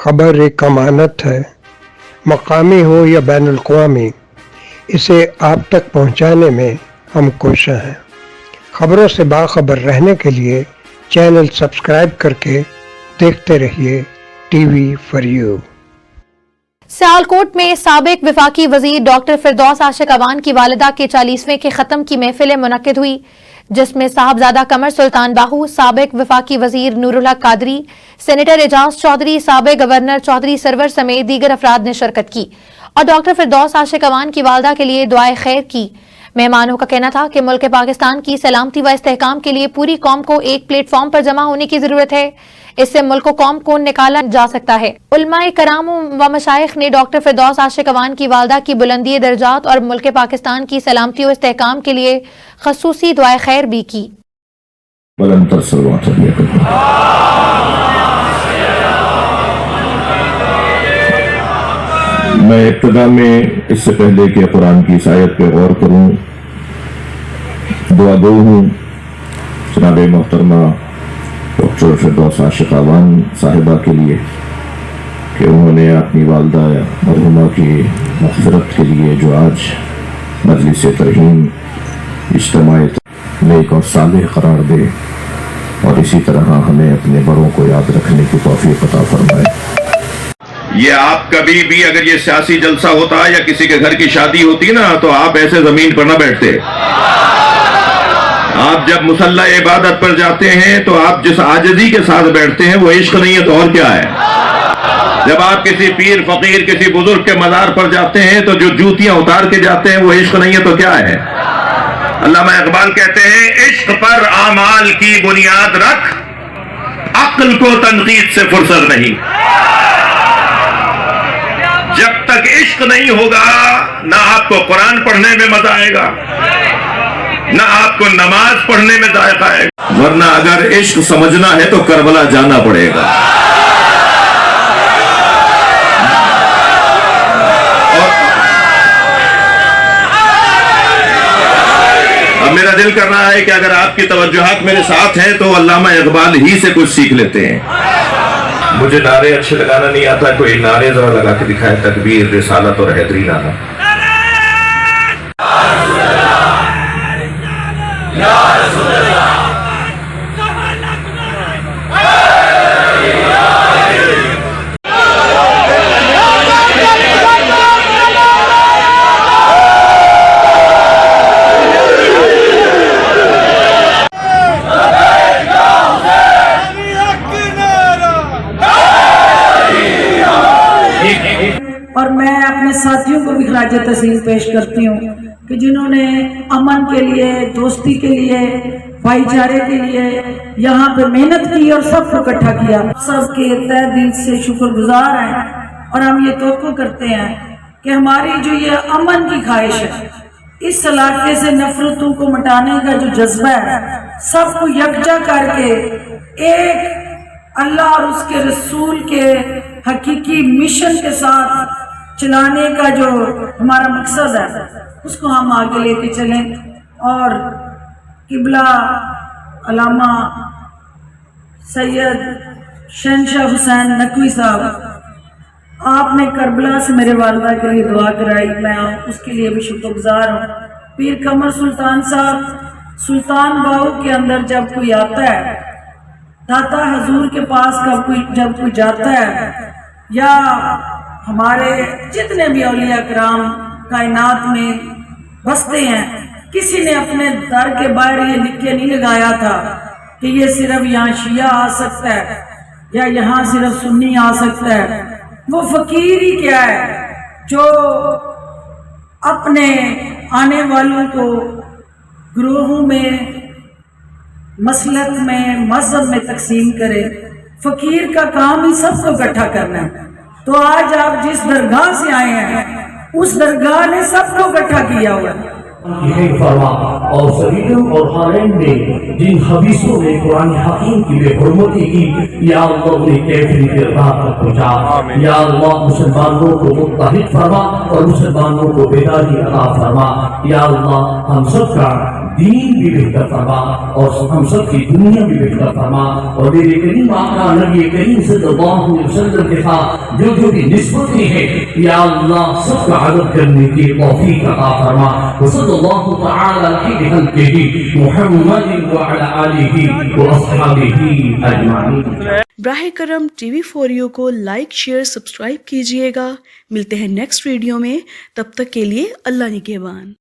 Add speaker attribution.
Speaker 1: خبر ایک امانت ہے، مقامی ہو یا بین الاقوامی، اسے آپ تک پہنچانے میں ہم کوشاں ہیں۔ خبروں سے باخبر رہنے کے لیے چینل سبسکرائب کر کے دیکھتے رہیے T V for you.
Speaker 2: Sialkot میں سابق وفاقی وزیر ڈاکٹر فردوس عاشق اوان کی والدہ کے 40ویں کے ختم کی محفل منعقد ہوئی، جس میں صاحبزادہ قمر سلطان باہو، سابق وفاقی وزیر نور الحق قادری، سینیٹر اعجاز چودھری، سابق گورنر چودھری سرور سمیت دیگر افراد نے شرکت کی اور ڈاکٹر فردوس عاشق اوان کی والدہ کے لیے دعائے خیر کی۔ مہمانوں کا کہنا تھا کہ ملک پاکستان کی سلامتی و استحکام کے لیے پوری قوم کو ایک پلیٹ فارم پر جمع ہونے کی ضرورت ہے، اس سے ملک و قوم کو نکالا جا سکتا ہے۔ علماء کرام و مشائخ نے ڈاکٹر فردوس عاشق اوان کی والدہ کی بلندی درجات اور ملک پاکستان کی سلامتی و استحکام کے لیے خصوصی دعائے خیر بھی کی۔
Speaker 3: میں ابتدا میں اس سے پہلے کہ قرآن کی اس آیت پہ غور کروں، دعا گو ہوں جناب محترمہ ڈاکٹر فردوس عاشق اوان صاحبہ کے لیے کہ انہوں نے اپنی والدہ مرحومہ کی مغفرت کے لیے جو آج مجلس ترحیم اجتماع نیک اور صالح قرار دے، اور اسی طرح ہمیں اپنے بڑوں کو یاد رکھنے کی توفیق عطا فرمائے۔
Speaker 4: یہ آپ کبھی بھی اگر یہ سیاسی جلسہ ہوتا یا کسی کے گھر کی شادی ہوتی نا تو آپ ایسے زمین پر نہ بیٹھتے۔ آپ جب مصلی عبادت پر جاتے ہیں تو آپ جس عاجزی کے ساتھ بیٹھتے ہیں وہ عشق نہیں ہے تو اور کیا ہے؟ جب آپ کسی پیر فقیر کسی بزرگ کے مزار پر جاتے ہیں تو جو جوتیاں اتار کے جاتے ہیں وہ عشق نہیں ہے تو کیا ہے؟ علامہ اقبال کہتے ہیں عشق پر اعمال کی بنیاد رکھ، عقل کو تنقید سے فرصت نہیں۔ جب تک عشق نہیں ہوگا نہ آپ کو قرآن پڑھنے میں مزہ آئے گا، نہ آپ کو نماز پڑھنے میں ذائقہ آئے گا، ورنہ اگر عشق سمجھنا ہے تو کربلا جانا پڑے گا۔ اب میرا دل کر رہا ہے کہ اگر آپ کی توجہات میرے ساتھ ہیں تو علامہ اقبال ہی سے کچھ سیکھ لیتے ہیں۔ مجھے نعرے اچھے لگانا نہیں آتا، کوئی نعرے ذرا لگا کے دکھائے، تکبیر، رسالت اور حیدری نعرہ۔
Speaker 5: اور میں اپنے ساتھیوں کو بھی خراج تحسین پیش کرتی ہوں کہ جنہوں نے امن کے لیے، دوستی کے لیے، بھائی چارے کے لیے یہاں پہ محنت کی اور سب کو اکٹھا کیا۔ سب کے تہ دل سے شکر گزار ہیں اور ہم یہ توقع کرتے ہیں کہ ہماری جو یہ امن کی خواہش ہے، اس علاقے سے نفرتوں کو مٹانے کا جو جذبہ ہے، سب کو یکجا کر کے ایک اللہ اور اس کے رسول کے حقیقی مشن کے ساتھ چلانے کا جو ہمارا مقصد ہے اس کو ہم آگے لے کے چلیں۔ اور قبلہ علامہ سید شہنشاہ حسین نقوی صاحب، آپ نے کربلا سے میرے والدہ کے لیے دعا کرائی، میں اس کے لیے بھی شکر گزار ہوں۔ پیر قمر سلطان صاحب، سلطان باہو کے اندر جب کوئی آتا ہے، داتا حضور کے پاس جب کوئی جاتا ہے، یا ہمارے جتنے بھی اولیاء کرام کائنات میں بستے ہیں، کسی نے اپنے در کے باہر یہ لکھ کے نہیں لگایا تھا کہ یہ صرف یہاں شیعہ آ سکتا ہے یا یہاں صرف سنی آ سکتا ہے۔ وہ فقیر ہی کیا ہے جو اپنے آنے والوں کو گروہوں میں، مسلک میں، مذہب میں تقسیم کرے۔ فقیر کا کام ہی سب کو اکٹھا کرنا ہے۔ تو آج آپ جس درگاہ سے آئے ہیں اس درگاہ نے سب کو اکٹھا کیا ہوا ہے۔
Speaker 6: یہ فرما اور سریدوں اور حالین میں جن حدیثوں نے قرآن حکیم کی بے حرمتی کی، یا اللہ انہیں کیفری کے راہ پر پہنچا۔ یا اللہ مسلمانوں کو متحد فرما اور مسلمانوں کو بیداری عطا فرما۔ یا اللہ ہم سب کا دین بھی بہتر فرما اور ہم سب کی دنیا بھی بہتر فرما، اور میرے کریم آقا نبی کریم صلی اللہ علیہ وسلم کے ساتھ جو جو بھی نسبتیں ہیں یا اللہ سب کا عدد کرنے کی توفیق عطا فرما۔ وصلی اللہ تعالی علی خلقہ محمد وعلی آلہ واصحابہ اجمعین۔
Speaker 7: براہ کرم ٹی وی فور یو کو لائک، شیئر، سبسکرائب کیجئے گا۔ ملتے ہیں نیکسٹ ویڈیو میں، تب تک کے لیے اللہ نگہبان۔